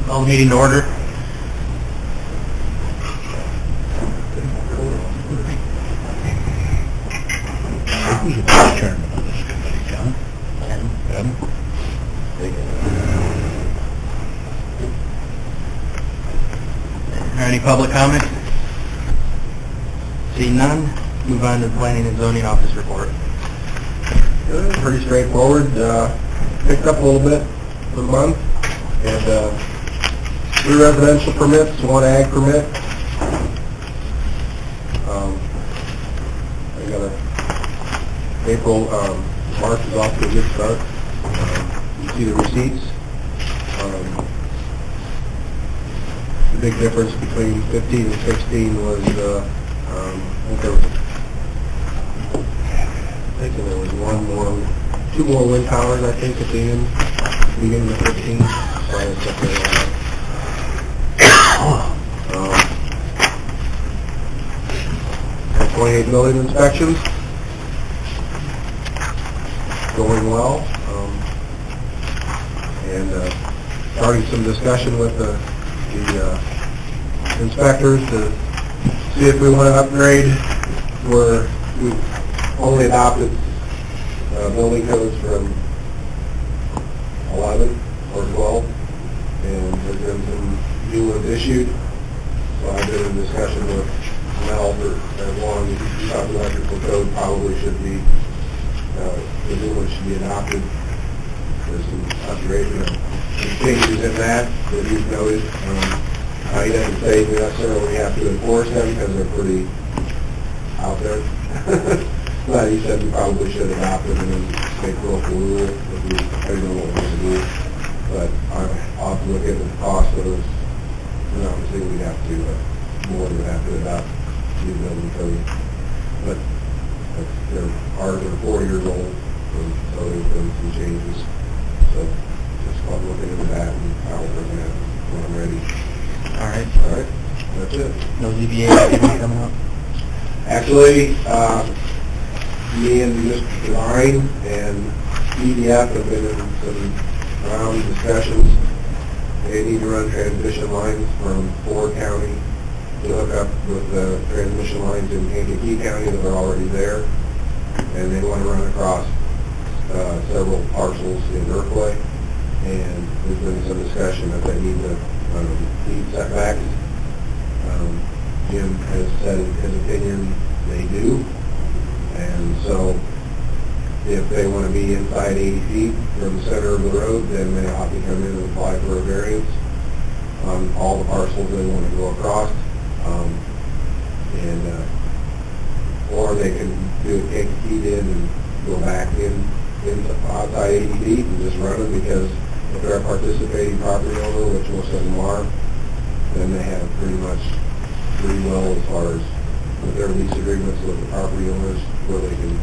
Call the meeting to order. Who's the vice chairman of this committee, John? Adam? Are there any public comments? Seeing none, move on to the planning and zoning office report. Good, pretty straightforward. Picked up a little bit for the month. Had 3 residential permits, 1 ag permit. I got March is off to a good start. You see the receipts. The big difference between 15 and 16 was, I think there was 2 more wind towers, I think, at the end, beginning of 15. So I was up there, 28 building inspections, going well, and starting some discussion with the inspectors to see if we want to upgrade. We only adopted building codes from 11 or 12, and there's been some new ones issued. So I've been in discussion with Mel for as long. He thought the electrical code probably should be, the new one should be adopted. There's some upgrading, some changes in that you've noted. He doesn't say we necessarily have to enforce them because they're pretty out there. But he said we probably should adopt them and then make local rule if we know what we're going to do. But I'll have to look at the cost of those. Obviously we'd have to, board would have to adopt new building code. But ours are 4 years old, so there's been some changes. So just I'll look into that and how we're going to when I'm ready. All right. All right, that's it. No ZBA activity coming up? Actually, me and Mr. Devine and EDF have been in some round discussions. They need to run transmission lines from Ford County to hook up with the transmission lines in Kankakee County that are already there. And they want to run across several parcels in Iroquois. And there's been some discussion that they need to meet setbacks. Jim has said in his opinion they do. And so if they want to be inside 80 feet from the center of the road, then they ought to come in and apply for a variance on all the parcels they want to go across. Or they can do a Kankakee in and go back in outside 80 feet and just run them, because if they're a participating property owner, which most of them are, then they have pretty much free will as far as with their lease agreements with the property owners where they can,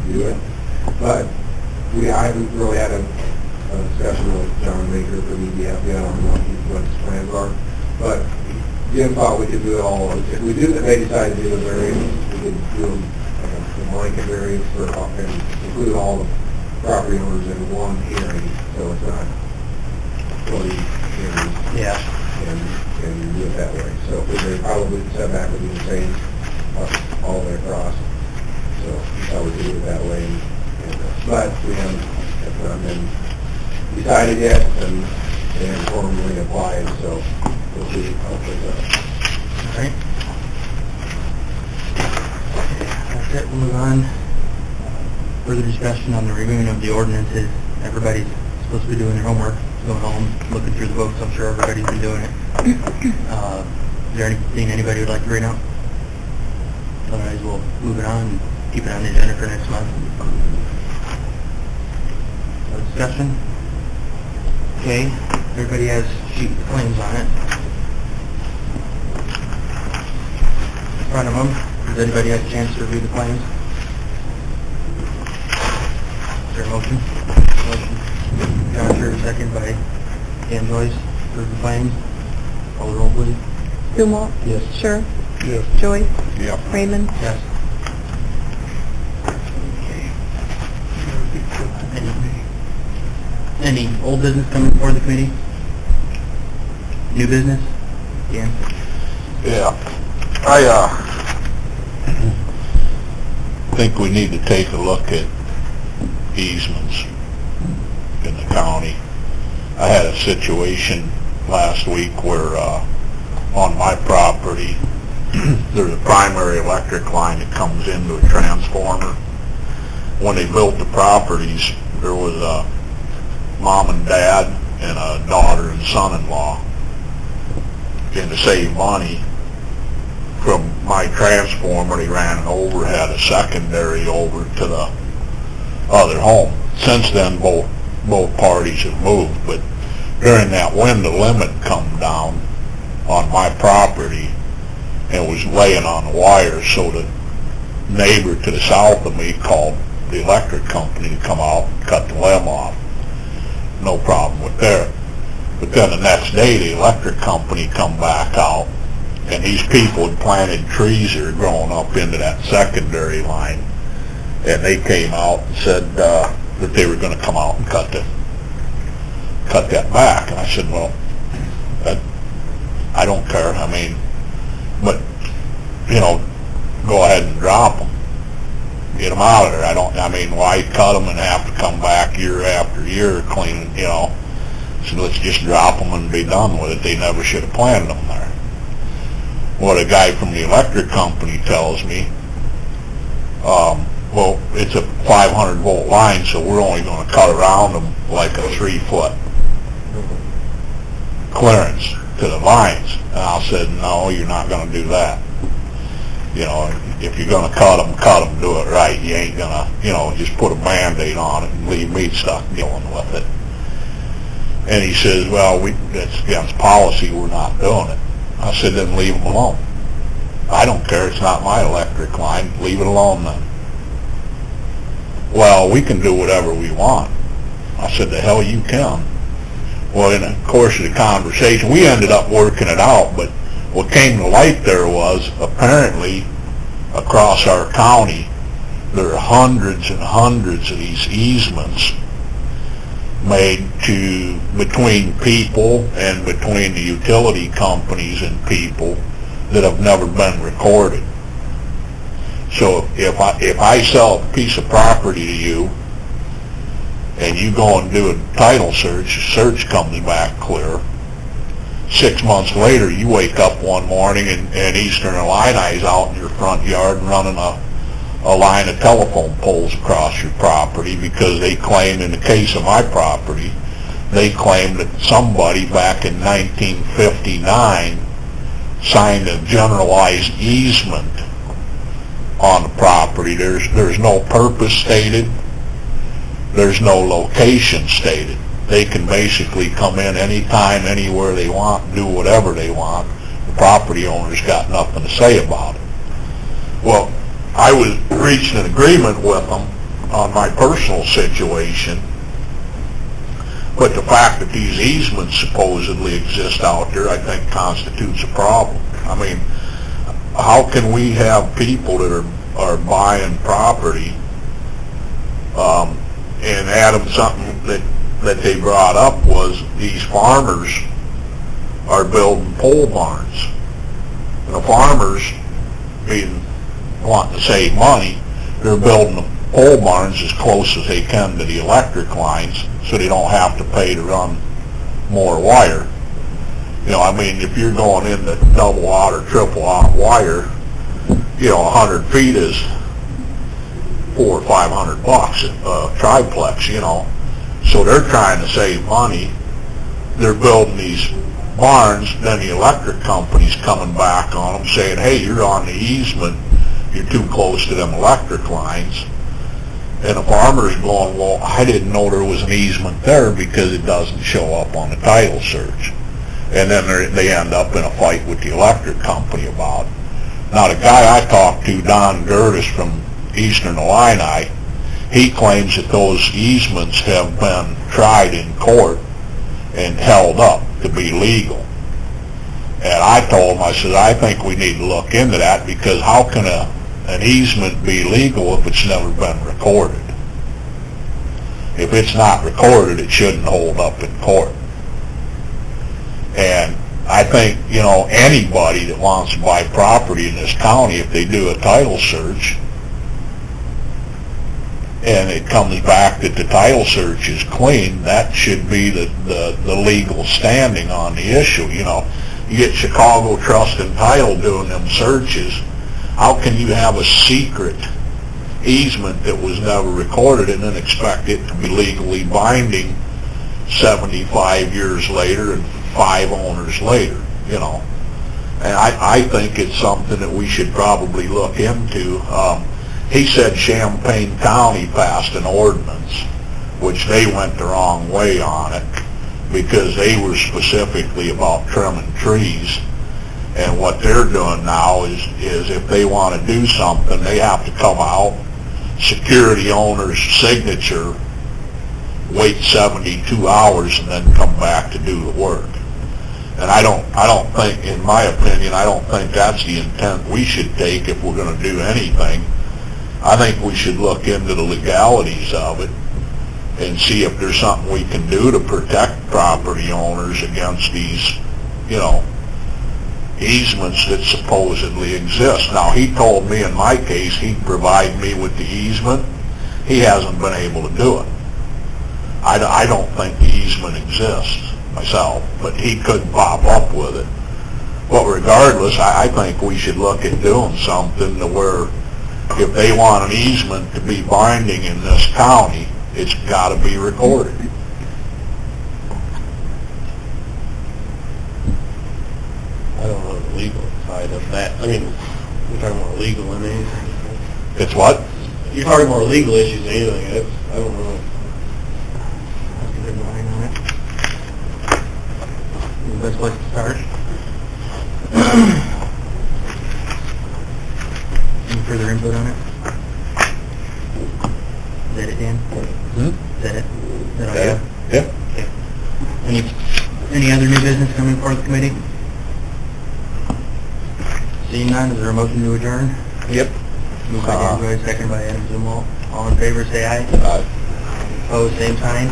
do it. But I haven't really had a discussion with John Baker from EDF yet. I don't know what his plans are. But Jim thought we could do it all. If we do, if they decide to do the variance, we could do a blanket variance and include all the property owners in one hearing, so it's not 20 hearings. Yeah. And do it that way. So they probably setback would be the same all the way across. So I would do it that way. But we haven't not been decided yet, and they haven't formally applied. So we'll see how it plays out. All right. That's it. We'll move on. Further discussion on the reviewing of the ordinances. Everybody's supposed to be doing their homework, going home, looking through the books. I'm sure everybody's been doing it. Is there anything anybody would like to bring up? Otherwise, we'll move it on and keep it on the agenda for next month. No discussion? Okay. Everybody has sheet of claims on it. In front of them. Does anybody have a chance to review the claims? Is there a motion? Motion. John Scherr, second by Dan Joyce for the claims. Call the roll, please. Zumwalt? Yes. Sure. Yes. Joyce? Yep. Raymond? Yes. Any old business coming before the committee? New business? Dan? Yeah, I think we need to take a look at easements in the county. I had a situation last week where on my property there's a primary electric line that comes into a transformer. When they built the properties, there was a mom and dad and a daughter and son-in-law. And to save money from my transformer, they ran an overhead, a secondary over to the other home. Since then, both parties have moved, but during that wind, the limit come down on my property and was laying on the wire, so the neighbor to the south of me called the electric company to come out and cut the limb off. No problem with that. But then the next day, the electric company come back out, and these people had planted trees that are growing up into that secondary line, and they came out and said that they were going to come out and cut that back. And I said, well, I don't care. I mean, but, you know, go ahead and drop them. Get them out of there. I mean, why cut them and have to come back year after year cleaning, you know? So let's just drop them and be done with it. They never should have planted them there. What a guy from the electric company tells me, well, it's a 500 volt line, so we're only going to cut around them like a 3-foot clearance to the lines. And I said, no, you're not going to do that. You know, if you're going to cut them, do it right. You ain't going to, you know, just put a Band-Aid on it and leave me stuck dealing with it. And he says, well, that's against policy, we're not doing it. I said, then leave them alone. I don't care, it's not my electric line, leave it alone then. Well, we can do whatever we want. I said, the hell you can. Well, in the course of the conversation, we ended up working it out, but what came to light there was, apparently, across our county, there are hundreds and hundreds of these easements made between people and between the utility companies and people that have never been recorded. So if I sell a piece of property to you and you go and do a title search, the search comes back clear, 6 months later you wake up one morning and Eastern Illini is out in your front yard running a line of telephone poles across your property because they claim, in the case of my property, they claim that somebody back in 1959 signed a generalized easement on the property. There's no purpose stated. There's no location stated. They can basically come in anytime, anywhere they want, do whatever they want. The property owner's got nothing to say about it. Well, I was reaching an agreement with them on my personal situation, but the fact that these easements supposedly exist out there, I think, constitutes a problem. I mean, how can we have people that are buying property, and Adam, something that they brought up was these farmers are building pole barns. And the farmers, wanting to save money, they're building the pole barns as close as they can to the electric lines so they don't have to pay to run more wire. You know, I mean, if you're going into double aught or triple aught wire, you know, 100 feet is $400 or $500 triplex, you know. So they're trying to save money. They're building these barns, then the electric company's coming back on them saying, hey, you're on the easement, you're too close to them electric lines. And the farmer's going, well, I didn't know there was an easement there because it doesn't show up on the title search. And then they end up in a fight with the electric company about it. Now, the guy I talked to, Don Gertis from Eastern Illini, he claims that those easements have been tried in court and held up to be legal. And I told him, I said, I think we need to look into that, because how can an easement be legal if it's never been recorded? If it's not recorded, it shouldn't hold up in court. And I think, you know, anybody that wants to buy property in this county, if they do a title search, and it comes back that the title search is clean, that should be the legal standing on the issue. You know, you get Chicago Trust and Title doing them searches, how can you have a secret easement that was never recorded and then expect it to be legally binding 75 years later and 5 owners later, you know? And I think it's something that we should probably look into. He said Champaign County passed an ordinance, which they went the wrong way on it, because they were specifically about trimming trees. And what they're doing now is if they want to do something, they have to come out, secure the owner's signature, wait 72 hours, and then come back to do the work. And I don't think, in my opinion, I don't think that's the intent we should take if we're going to do anything. I think we should look into the legalities of it and see if there's something we can do to protect property owners against these, you know, easements that supposedly exist. Now, he told me in my case he'd provide me with the easement. He hasn't been able to do it. I don't think the easement exists myself, but he could pop up with it. But regardless, I think we should look at doing something to where if they want an easement to be binding in this county, it's got to be recorded. I don't know the legal side of that. I mean, you're talking more legal than anything. It's what? You're talking more legal issues than anything. I don't know. That's a good line on it. The best place to start. Any further input on it? Is that it, Dan? Is that it? Is that all you have? Yeah. Okay. Any other new business coming before the committee? Seeing none, is there a motion to adjourn? Yep. Moved by Dan Joyce, second by Adam Zumwalt. All in favor, say aye. Aye. Opposed, same sign.